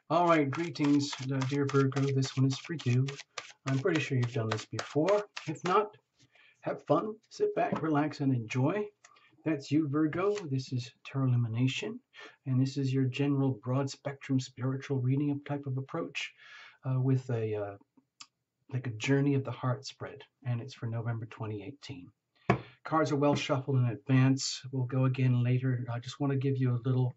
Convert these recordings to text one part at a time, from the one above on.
All right, greetings, dear Virgo. This one is for you. I'm pretty sure you've done this before. If not, have fun, sit back, relax, and enjoy. That's you, Virgo. This is Tarot Lumination, and this is your general broad spectrum spiritual reading type of approach with a like a journey of the heart spread, and it's for November 2018. Cards are well shuffled in advance. We'll go again later. I just want to give you a little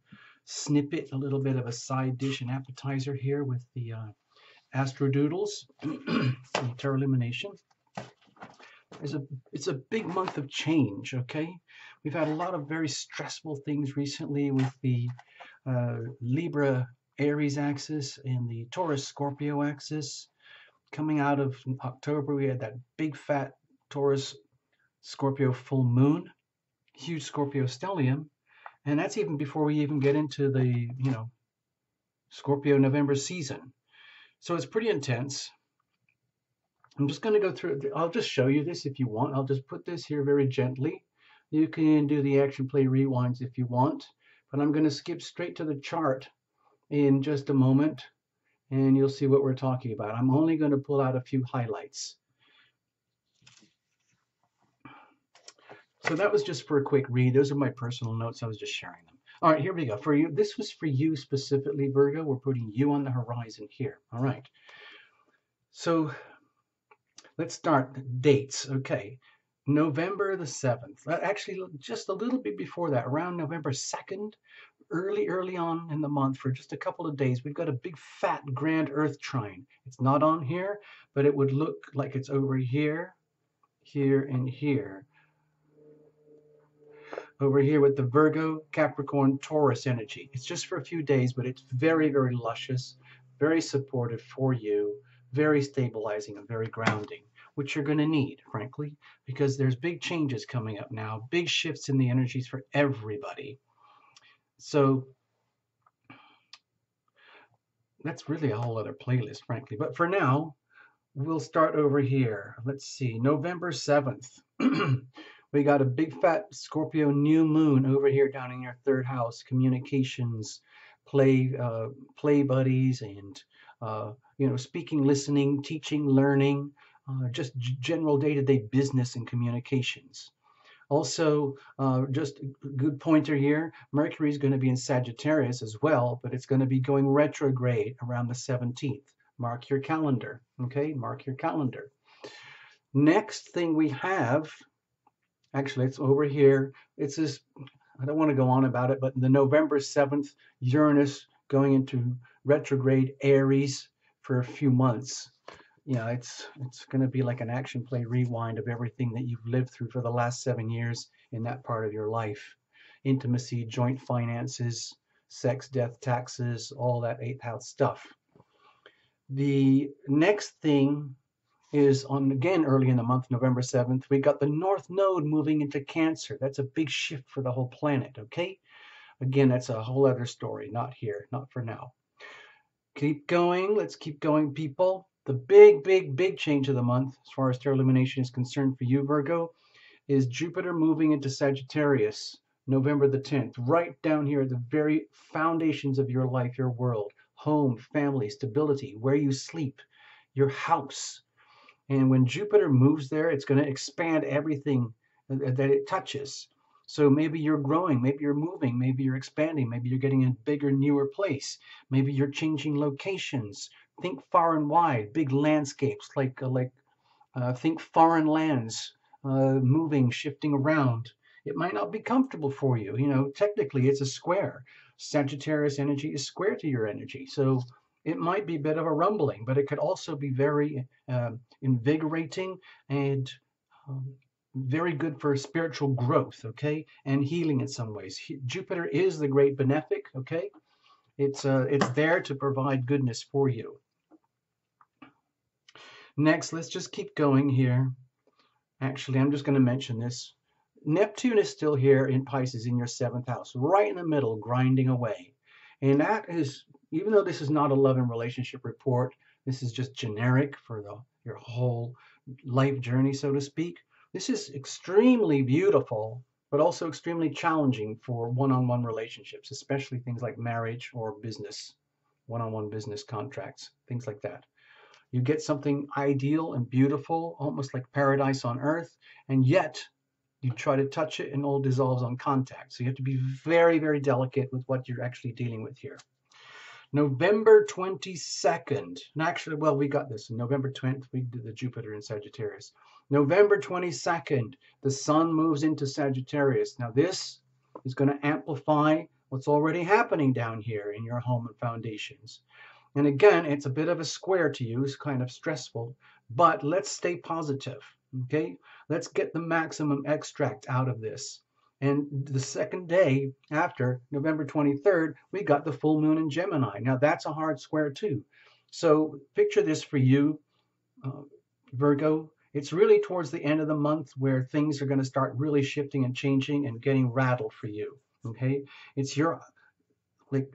snippet, a little bit of a side dish and appetizer here with the Astrodoodles from Tarot Illumination. It's a big month of change, okay? We've had a lot of very stressful things recently with the Libra Aries axis and the Taurus Scorpio axis. Coming out of October, we had that big fat Taurus Scorpio full moon, huge Scorpio stellium, and that's even before we even get into the, Scorpio November season. So it's pretty intense. I'm just going to go through, I'll just show you this if you want. I'll just put this here very gently. You can do the action play rewinds if you want, but I'm going to skip straight to the chart in just a moment, and you'll see what we're talking about. I'm only going to pull out a few highlights. So that was just for a quick read. Those are my personal notes. I was just sharing them. All right, here we go. For you, this was for you specifically, Virgo. We're putting you on the horizon here. All right. So let's start dates. Okay. November the 7th. Actually, just a little bit before that, around November 2nd, early on in the month, for just a couple of days, we've got a big fat grand earth trine. It's not on here, but it would look like it's over here, here, and here. Over here with the Virgo, Capricorn, Taurus energy. It's just for a few days, but it's very, very luscious, very supportive for you, very stabilizing and very grounding, which you're going to need, frankly, because there's big changes coming up now, big shifts in the energies for everybody. So that's really a whole other playlist, frankly. But for now, we'll start over here. Let's see, November 7th. We got a big fat Scorpio new moon over here down in your third house, communications, play buddies, and speaking, listening, teaching, learning, just general day-to-day business and communications. Also, just a good pointer here, Mercury is going to be in Sagittarius as well, but it's going to be going retrograde around the 17th. Mark your calendar, okay? Mark your calendar. Next thing we have, actually, it's over here. It's this, I don't want to go on about it, but the November 7th, Uranus going into retrograde Aries for a few months. It's going to be like an action play rewind of everything that you've lived through for the last 7 years in that part of your life. Intimacy, joint finances, sex, death, taxes, all that 8th house stuff. The next thing is on, again, early in the month, November 7th, we got the North Node moving into Cancer. That's a big shift for the whole planet, okay? Again, that's a whole other story, not here, not for now. Keep going, let's keep going, people. The big change of the month, as far as Tarot Illumination is concerned for you, Virgo, is Jupiter moving into Sagittarius, November the 10th, right down here at the very foundations of your life, your world, home, family, stability, where you sleep, your house. And when Jupiter moves there, it's going to expand everything that it touches. So maybe you're growing, maybe you're moving, maybe you're expanding, maybe you're getting a bigger, newer place. Maybe you're changing locations. Think far and wide, big landscapes, think foreign lands, moving, shifting around. It might not be comfortable for you. Technically it's a square. Sagittarius energy is square to your energy. So it might be a bit of a rumbling, but it could also be very invigorating and very good for spiritual growth, okay, and healing in some ways. Jupiter is the great benefic, okay. It's there to provide goodness for you. Next, let's just keep going here. Actually, I'm just going to mention this. Neptune is still here in Pisces in your 7th house, right in the middle, grinding away. And that is, even though this is not a love and relationship report, this is just generic for your whole life journey, so to speak. This is extremely beautiful, but also extremely challenging for one-on-one relationships, especially things like marriage or business one-on-one business contracts, things like that. You get something ideal and beautiful, almost like paradise on earth, and yet you try to touch it and all dissolves on contact. So you have to be very, very delicate with what you're actually dealing with here. November 22nd. And actually, well, we got this. November 20th, we did the Jupiter in Sagittarius. November 22nd, the sun moves into Sagittarius. Now, this is going to amplify what's already happening down here in your home and foundations. And again, it's a bit of a square to you. It's kind of stressful, but let's stay positive, okay? Let's get the maximum extract out of this. And the second day after, November 23rd, we got the full moon in Gemini. Now, that's a hard square too. So picture this for you, Virgo. It's really towards the end of the month where things are going to start really shifting and changing and getting rattled for you, okay? It's your, like,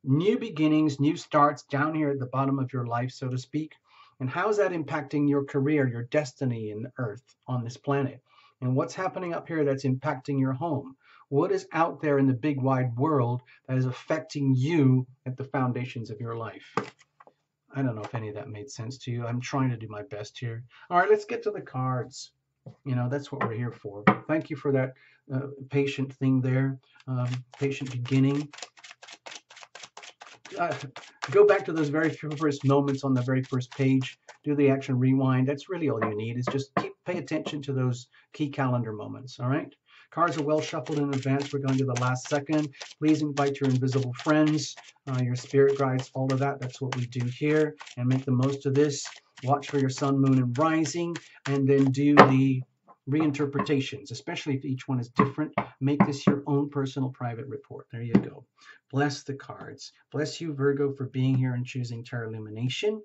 new beginnings, new starts down here at the bottom of your life, so to speak. And how is that impacting your career, your destiny in the earth on this planet? And what's happening up here that's impacting your home? What is out there in the big wide world that is affecting you at the foundations of your life? I don't know if any of that made sense to you. I'm trying to do my best here. All right, let's get to the cards. You know, that's what we're here for. Thank you for that patient thing there, patient beginning. Go back to those very first moments on the very first page. Do the action rewind. That's really all you need. Is just pay attention to those key calendar moments. All right. Cards are well shuffled in advance. We're going to the last second. Please invite your invisible friends, your spirit guides, all of that. That's what we do here, and make the most of this. Watch for your sun, moon, and rising, and then do the reinterpretations, especially if each one is different. Make this your own personal private report. There you go. Bless the cards. Bless you, Virgo, for being here and choosing Tarot Illumination.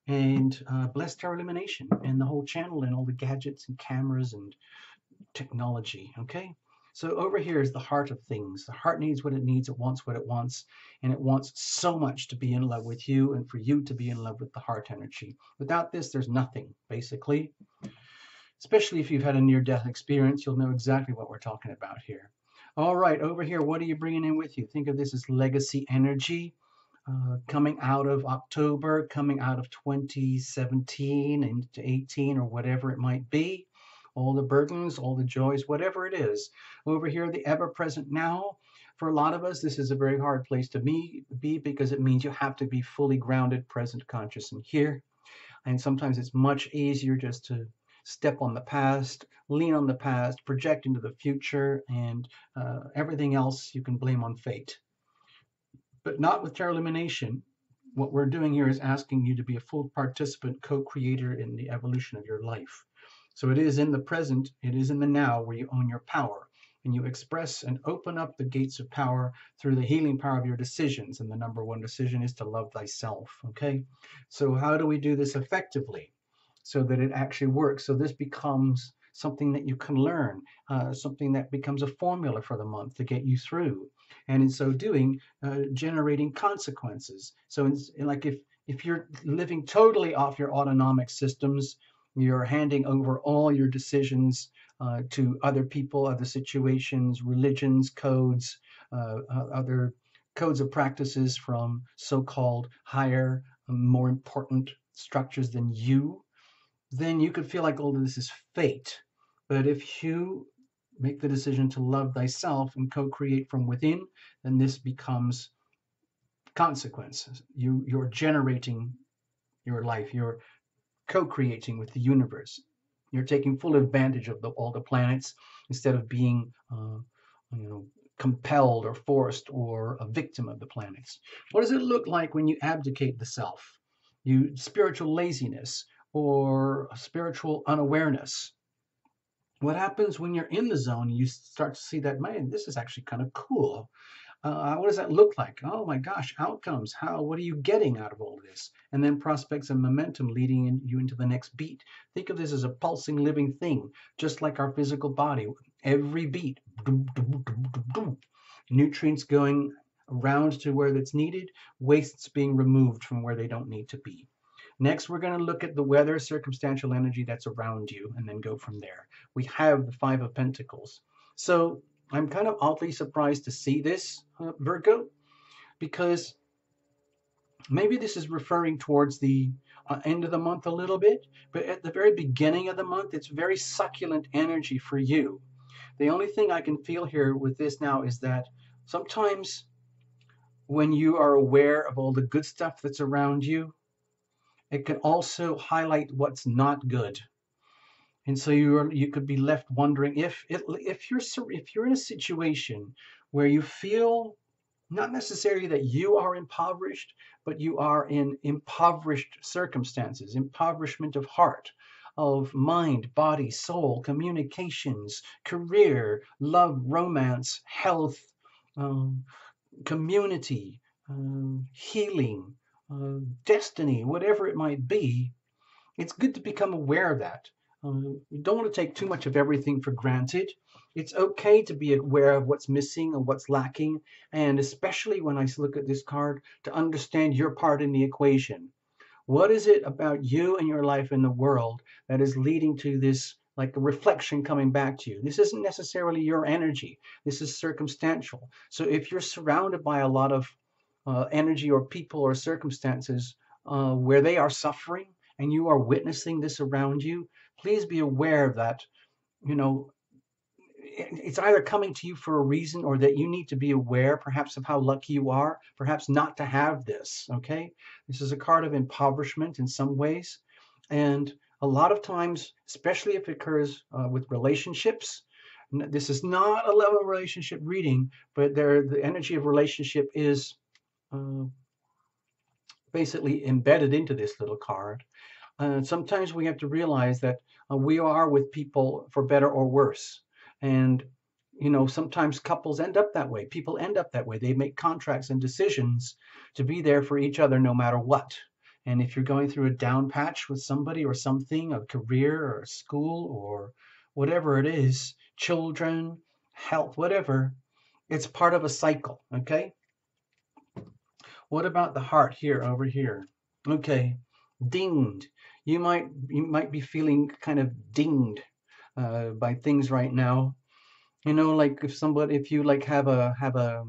And bless Tarot Illumination and the whole channel and all the gadgets and cameras and technology. Okay? So over here is the heart of things. The heart needs what it needs. It wants what it wants. And it wants so much to be in love with you and for you to be in love with the heart energy. Without this, there's nothing, basically. Especially if you've had a near-death experience, you'll know exactly what we're talking about here. All right, over here, what are you bringing in with you? Think of this as legacy energy coming out of October, coming out of 2017 into 18 or whatever it might be. All the burdens, all the joys, whatever it is. Over here, the ever-present now. For a lot of us, this is a very hard place to be because it means you have to be fully grounded, present, conscious, and here. And sometimes it's much easier just to step on the past, lean on the past, project into the future, and everything else you can blame on fate. But not with Tarot Illumination. What we're doing here is asking you to be a full participant, co-creator in the evolution of your life. So it is in the present, it is in the now where you own your power. And you express and open up the gates of power through the healing power of your decisions. And the number one decision is to love thyself. Okay? So how do we do this effectively so that it actually works? So this becomes something that you can learn, something that becomes a formula for the month to get you through. And in so doing, generating consequences. So it's like if you're living totally off your autonomic systems, you're handing over all your decisions to other people, other situations, religions, codes, other codes of practices from so-called higher, more important structures than you, then you could feel like all of this is fate. But if you make the decision to love thyself and co-create from within, then this becomes consequences. You're generating your life. You're co-creating with the universe. You're taking full advantage of all the planets instead of being compelled or forced or a victim of the planets. What does it look like when you abdicate the self? Spiritual laziness or spiritual unawareness. What happens when you're in the zone? You start to see that, man, this is actually kind of cool. What does that look like? Oh my gosh, outcomes. What are you getting out of all of this? And then prospects and momentum leading you into the next beat. Think of this as a pulsing living thing, just like our physical body. Every beat, nutrients going around to where that's needed, wastes being removed from where they don't need to be. Next, we're going to look at the weather, circumstantial energy that's around you, and then go from there. We have the Five of Pentacles. So I'm kind of oddly surprised to see this, Virgo, because Maybe this is referring towards the end of the month a little bit, but at the very beginning of the month, it's very succulent energy for you. The only thing I can feel here with this now is that sometimes when you are aware of all the good stuff that's around you, it can also highlight what's not good. And so you could be left wondering if you're in a situation where you feel not necessarily that you are impoverished, but you are in impoverished circumstances, impoverishment of heart, of mind, body, soul, communications, career, love, romance, health, um, community, healing, destiny, whatever it might be. It's good to become aware of that. You don't want to take too much of everything for granted. It's okay to be aware of what's missing and what's lacking, and especially when I look at this card, to understand your part in the equation. What is it about you and your life in the world that is leading to this, like a reflection coming back to you? This isn't necessarily your energy. This is circumstantial. So if you're surrounded by a lot of energy or people or circumstances where they are suffering and you are witnessing this around you, please be aware that, you know, it's either coming to you for a reason or that you need to be aware perhaps of how lucky you are, perhaps not to have this, okay? This is a card of impoverishment in some ways. And a lot of times, especially if it occurs with relationships, this is not a love relationship reading, but the energy of relationship is uh, basically embedded into this little card. Sometimes we have to realize that we are with people for better or worse. And, you know, sometimes couples end up that way. People end up that way. They make contracts and decisions to be there for each other no matter what. And if you're going through a down patch with somebody or something, a career or school or whatever it is, children, health, whatever, it's part of a cycle, okay? What about the heart here, over here? Okay, dinged. You might be feeling kind of dinged by things right now. You know, like if you like have a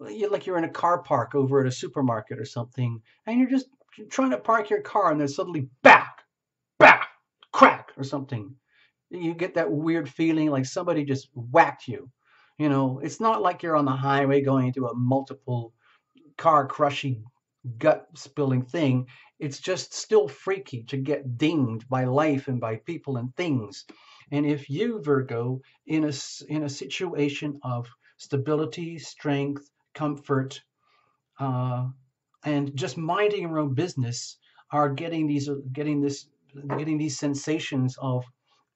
like you're in a car park over at a supermarket or something, and you're just trying to park your car, and there's suddenly back, crack or something. You get that weird feeling like somebody just whacked you. You know, it's not like you're on the highway going into a multiple car crushing, gut spilling thing. It's just still freaky to get dinged by life and by people and things. And if you, Virgo, in a situation of stability, strength, comfort, uh, and just minding your own business, are getting these sensations of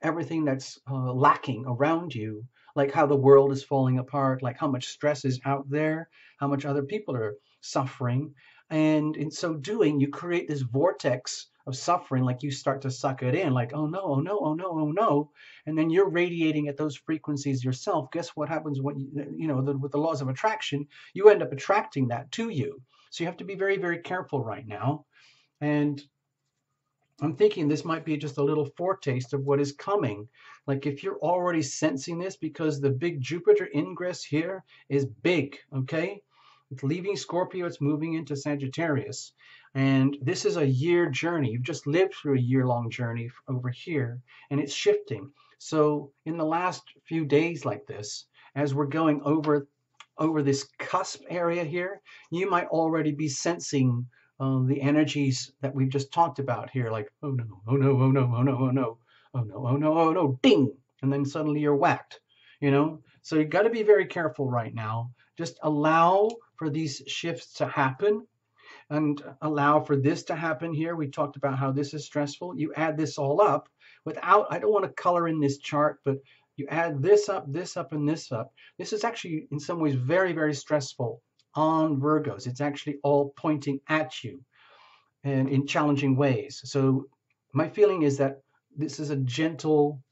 everything that's lacking around you, like how the world is falling apart, like how much stress is out there, how much other people are suffering. And in so doing, you create this vortex of suffering, like you start to suck it in, like, oh no, oh no, oh no, oh no. And then you're radiating at those frequencies yourself. Guess what happens when with the laws of attraction, you end up attracting that to you. So you have to be very, very careful right now. And I'm thinking this might be just a little foretaste of what is coming. Like if you're already sensing this, because the big Jupiter ingress here is big, okay? It's leaving Scorpio, it's moving into Sagittarius. And this is a year journey. You've just lived through a year-long journey over here, and it's shifting. So in the last few days like this, as we're going over this cusp area here, you might already be sensing the energies that we've just talked about here, like, oh no, oh no, oh no, oh no, oh no, oh no, oh no, oh no, ding, and then suddenly you're whacked, you know? So you got to be very careful right now. Just allow for these shifts to happen and allow for this to happen here. We talked about how this is stressful. You add this all up without, I don't want to color in this chart, but you add this up, and this up. This is actually in some ways very, very stressful on Virgos. It's actually all pointing at you and in challenging ways. So my feeling is that this is a gentle,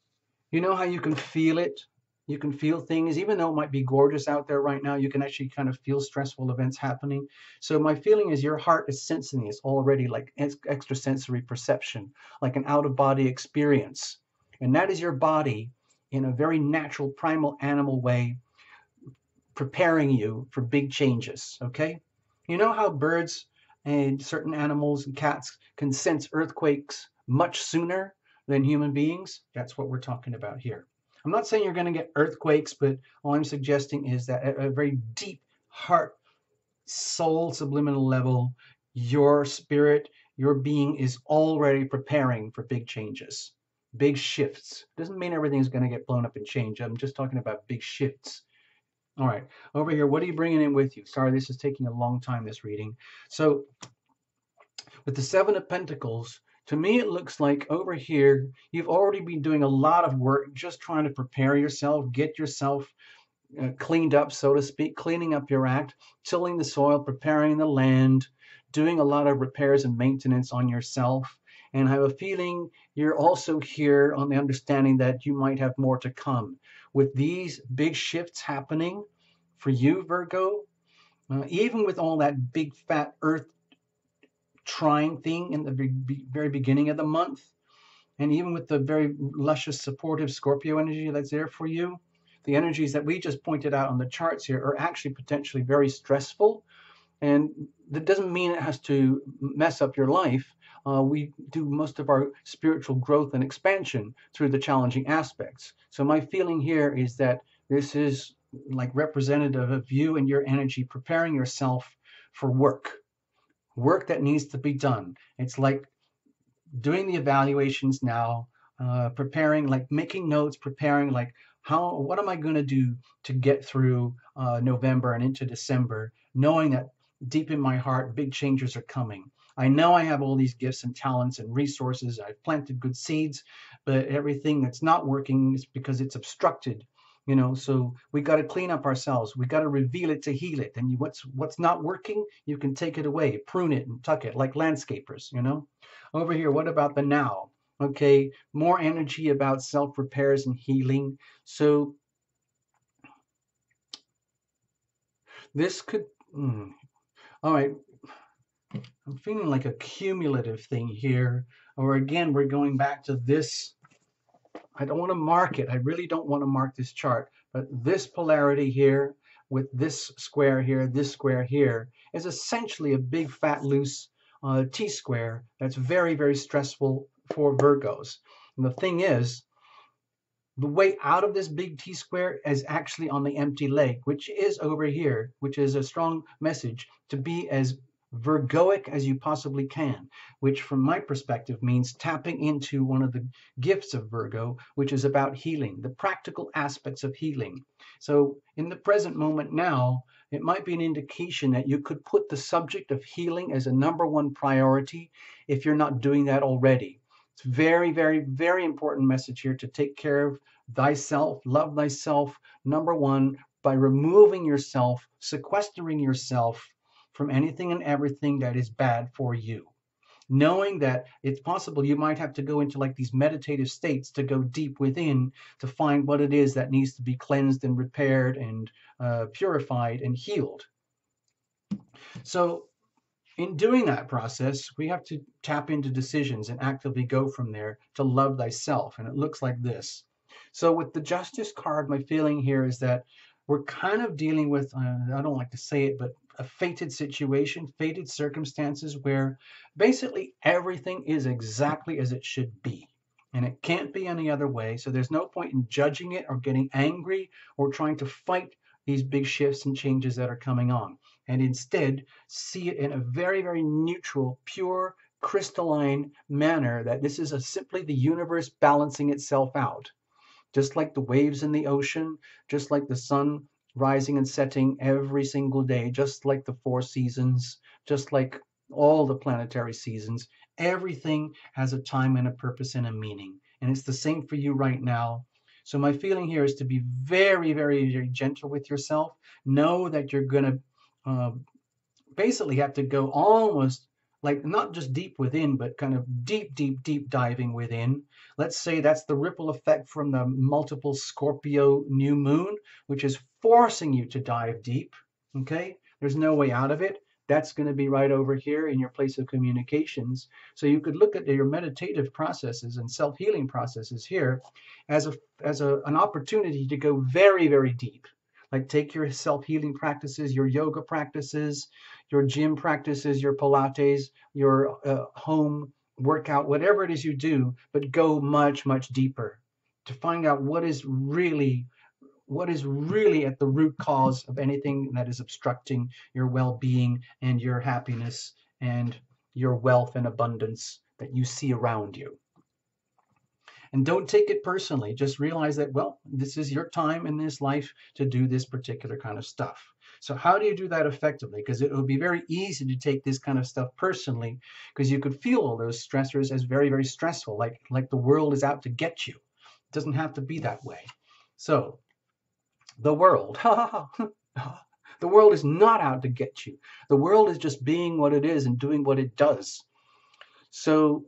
you know how you can feel it? You can feel things, even though it might be gorgeous out there right now, you can actually kind of feel stressful events happening. So my feeling is your heart is sensing this already, like extrasensory perception, like an out-of-body experience. And that is your body in a very natural, primal, animal way, preparing you for big changes, okay? You know how birds and certain animals and cats can sense earthquakes much sooner than human beings? That's what we're talking about here. I'm not saying you're going to get earthquakes, but all I'm suggesting is that at a very deep heart, soul, subliminal level, your spirit, your being is already preparing for big changes, big shifts. Doesn't mean everything's going to get blown up and changed. I'm just talking about big shifts. All right, over here, what are you bringing in with you? Sorry, this is taking a long time, this reading. So with the Seven of Pentacles, to me, it looks like over here, you've already been doing a lot of work just trying to prepare yourself, get yourself cleaned up, so to speak, cleaning up your act, tilling the soil, preparing the land, doing a lot of repairs and maintenance on yourself. And I have a feeling you're also here on the understanding that you might have more to come. With these big shifts happening for you, Virgo, even with all that big fat earth trying thing in the very beginning of the month, and even with the very luscious, supportive Scorpio energy that's there for you, the energies that we just pointed out on the charts here are actually potentially very stressful. And that doesn't mean it has to mess up your life. We do most of our spiritual growth and expansion through the challenging aspects. So my feeling here is that this is like representative of you and your energy preparing yourself for work that needs to be done. It's like doing the evaluations now, preparing, like making notes, preparing, like what am I going to do to get through November and into December, knowing that deep in my heart, big changes are coming. I know I have all these gifts and talents and resources. I've planted good seeds, but everything that's not working is because it's obstructed. So we got to clean up ourselves. We got to reveal it to heal it. And what's not working, you can take it away, prune it and tuck it like landscapers. Over here, what about the now? Okay, more energy about self-repairs and healing. So this could, all right, I'm feeling like a cumulative thing here. Or again, we're going back to this. I don't want to mark it. I really don't want to mark this chart. But this polarity here with this square here is essentially a big fat loose T-square that's very, very stressful for Virgos. And the thing is, the way out of this big T-square is actually on the empty leg, which is over here, which is a strong message to be as Virgoic as you possibly can, which from my perspective means tapping into one of the gifts of Virgo, which is about healing, the practical aspects of healing. So in the present moment now, it might be an indication that you could put the subject of healing as a #1 priority if you're not doing that already. It's very, very, very important message here to take care of thyself, love thyself, #1, by removing yourself, sequestering yourself from anything and everything that is bad for you. Knowing that it's possible you might have to go into like these meditative states to go deep within to find what it is that needs to be cleansed and repaired and purified and healed. So in doing that process, we have to tap into decisions and actively go from there to love thyself. And it looks like this. So with the Justice card, my feeling here is that we're kind of dealing with, I don't like to say it, but a fated situation, fated circumstances where basically everything is exactly as it should be. And it can't be any other way. So there's no point in judging it or getting angry or trying to fight these big shifts and changes that are coming on. And instead, see it in a very, very neutral, pure, crystalline manner that this is simply the universe balancing itself out. Just like the waves in the ocean, just like the sun rising and setting every single day, just like the 4 seasons, just like all the planetary seasons, everything has a time and a purpose and a meaning. And it's the same for you right now. So my feeling here is to be very, very, very gentle with yourself. Know that you're going to basically have to go almost like not just deep within, but kind of deep, deep, deep diving within. Let's say that's the ripple effect from the multiple Scorpio new moon, which is forcing you to dive deep. Okay, there's no way out of it. That's going to be right over here in your place of communications. So you could look at your meditative processes and self-healing processes here as an opportunity to go very, very deep. Like take your self-healing practices, your yoga practices, your gym practices, your Pilates, your home workout, whatever it is you do, but go much, much deeper to find out what is really at the root cause of anything that is obstructing your well-being and your happiness and your wealth and abundance that you see around you. And don't take it personally. Just realize that, well, this is your time in this life to do this particular kind of stuff. So how do you do that effectively? Because it would be very easy to take this kind of stuff personally, because you could feel all those stressors as very, very stressful, like the world is out to get you. It doesn't have to be that way. So the world, the world is not out to get you. The world is just being what it is and doing what it does. So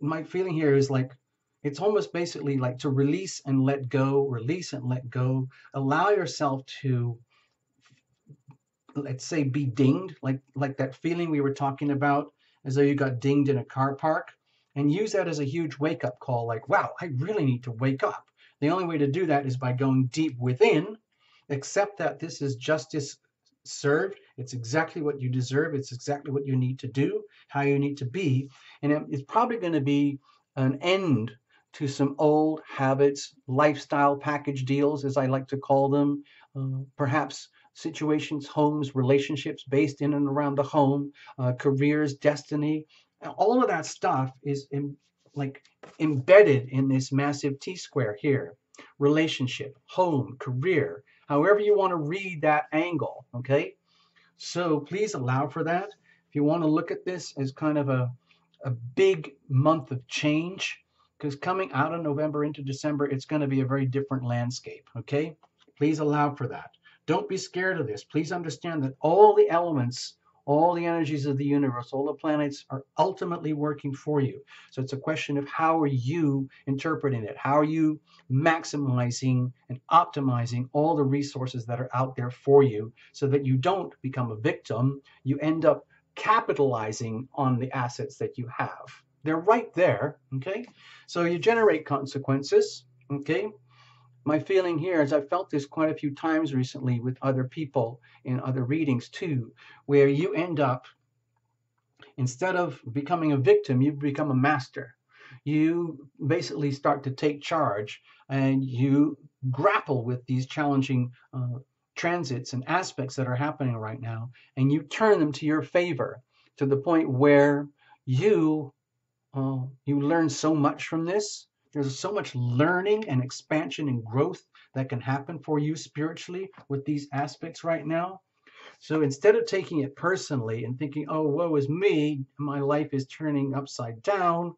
my feeling here is like, it's almost basically like to release and let go, release and let go. Allow yourself to, let's say, be dinged, like that feeling we were talking about, as though you got dinged in a car park, and use that as a huge wake-up call, like, wow, I really need to wake up. The only way to do that is by going deep within, accept that this is justice served. It's exactly what you deserve. It's exactly what you need to do, how you need to be. And it's probably going to be an end to some old habits, lifestyle package deals, as I like to call them, perhaps situations, homes, relationships based in and around the home, careers, destiny. All of that stuff is like embedded in this massive T-square here. Relationship, home, career, however you want to read that angle, okay? So please allow for that. If you want to look at this as kind of a big month of change, because coming out of November into December, it's going to be a very different landscape, okay? Please allow for that. Don't be scared of this. Please understand that all the elements, all the energies of the universe, all the planets are ultimately working for you. So it's a question of how are you interpreting it? How are you maximizing and optimizing all the resources that are out there for you so that you don't become a victim, you end up capitalizing on the assets that you have. They're right there, okay? So you generate consequences, okay? My feeling here is I've felt this quite a few times recently with other people in other readings too, where you end up, instead of becoming a victim, you become a master. You basically start to take charge and you grapple with these challenging transits and aspects that are happening right now, and you turn them to your favor to the point where you learn so much from this. There's so much learning and expansion and growth that can happen for you spiritually with these aspects right now. So instead of taking it personally and thinking, oh, woe is me, my life is turning upside down,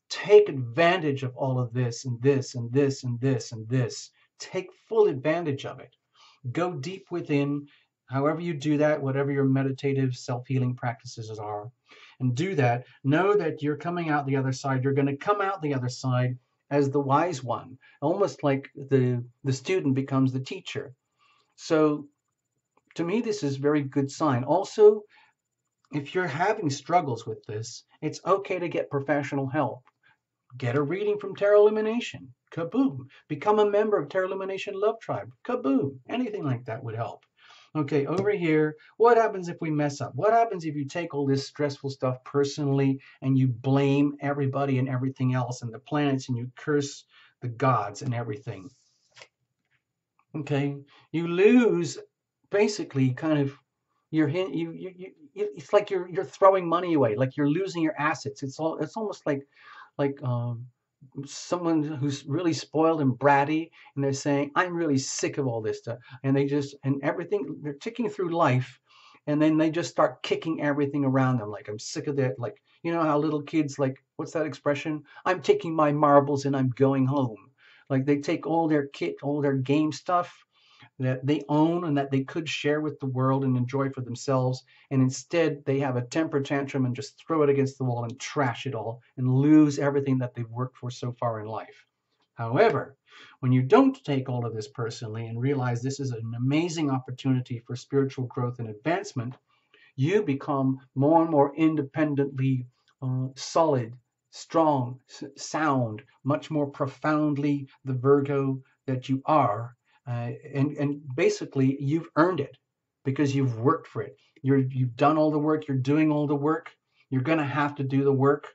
take advantage of all of this and this and this and this and this. Take full advantage of it. Go deep within, however you do that, whatever your meditative self-healing practices are, and do that. Know that you're coming out the other side. You're going to come out the other side as the wise one, almost like the student becomes the teacher. So to me, this is a very good sign. Also, if you're having struggles with this, it's okay to get professional help. Get a reading from Tarot Lumination. Kaboom. Become a member of Tarot Lumination Love Tribe. Kaboom. Anything like that would help. Okay, over here, what happens if we mess up? What happens if you take all this stressful stuff personally and you blame everybody and everything else and the planets and you curse the gods and everything? Okay, you lose basically kind of your hint. It's like you're throwing money away, like you're losing your assets. It's almost like someone who's really spoiled and bratty, and they're saying, I'm really sick of all this stuff, and everything, they're ticking through life, and then they just start kicking everything around them, like, I'm sick of that. Like, you know how little kids, like, what's that expression, I'm taking my marbles and I'm going home. Like, they take all their kit, all their game stuff that they own and that they could share with the world and enjoy for themselves. And instead, they have a temper tantrum and just throw it against the wall and trash it all and lose everything that they've worked for so far in life. However, when you don't take all of this personally and realize this is an amazing opportunity for spiritual growth and advancement, you become more and more independently solid, strong, sound, much more profoundly the Virgo that you are. And basically you've earned it because you've worked for it. You've done all the work. You're doing all the work. You're going to have to do the work.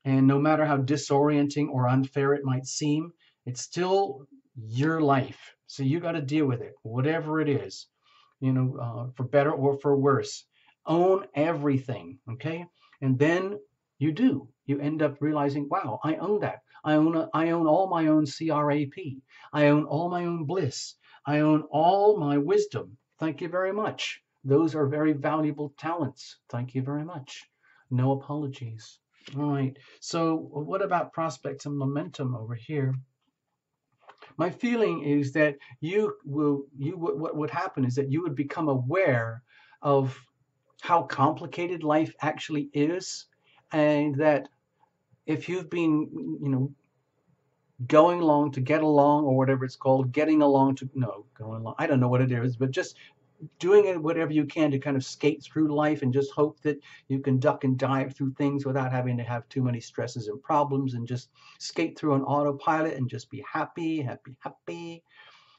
And no matter how disorienting or unfair it might seem, it's still your life. So you got to deal with it, whatever it is, for better or for worse. Own everything, okay? And then you do. You end up realizing, wow, I own that. I own all my own CRAP. I own all my own bliss. I own all my wisdom. Thank you very much. Those are very valuable talents. Thank you very much. No apologies. All right. So what about prospects and momentum over here? My feeling is that what would happen is that you would become aware of how complicated life actually is, and that if you've been, going along to get along, or whatever it's called, getting along to, no, going along, I don't know what it is, but just doing it whatever you can to kind of skate through life and just hope that you can duck and dive through things without having to have too many stresses and problems, and just skate through an autopilot and just be happy, happy, happy.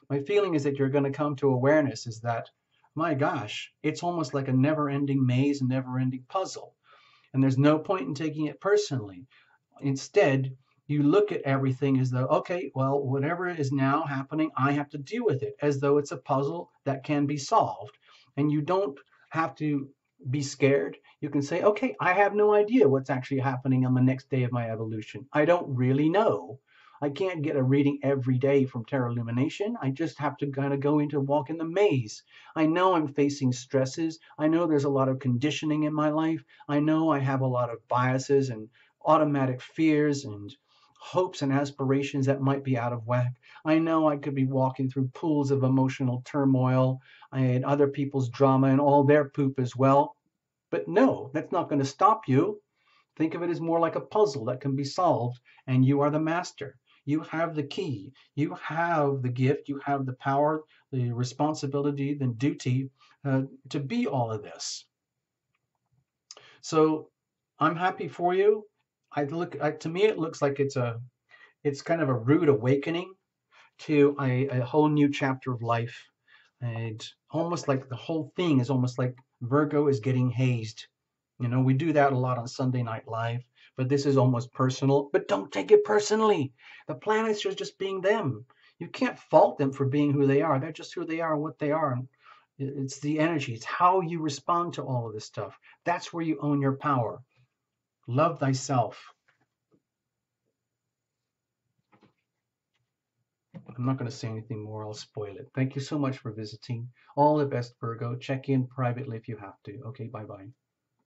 My feeling is that you're going to come to awareness is that, my gosh, it's almost like a never-ending maze, a never-ending puzzle. And there's no point in taking it personally. Instead, you look at everything as though, okay, well, whatever is now happening, I have to deal with it as though it's a puzzle that can be solved. And you don't have to be scared. You can say, okay, I have no idea what's actually happening on the next day of my evolution. I don't really know. I can't get a reading every day from Tarot Lumination. I just have to kind of go into walk in the maze. I know I'm facing stresses. I know there's a lot of conditioning in my life. I know I have a lot of biases and automatic fears and hopes and aspirations that might be out of whack. I know I could be walking through pools of emotional turmoil and other people's drama and all their poop as well. But no, that's not going to stop you. Think of it as more like a puzzle that can be solved, and you are the master. You have the key. You have the gift. You have the power, the responsibility, the duty to be all of this. So I'm happy for you. To me, it looks like it's kind of a rude awakening to a whole new chapter of life, and almost like the whole thing is almost like Virgo is getting hazed. We do that a lot on Sunday Night Live, but this is almost personal. But don't take it personally. The planets are just being them. You can't fault them for being who they are. They're just who they are and what they are. It's the energy. It's how you respond to all of this stuff. That's where you own your power. Love thyself. I'm not going to say anything more. I'll spoil it. Thank you so much for visiting. All the best, Virgo. Check in privately if you have to. Okay, bye-bye.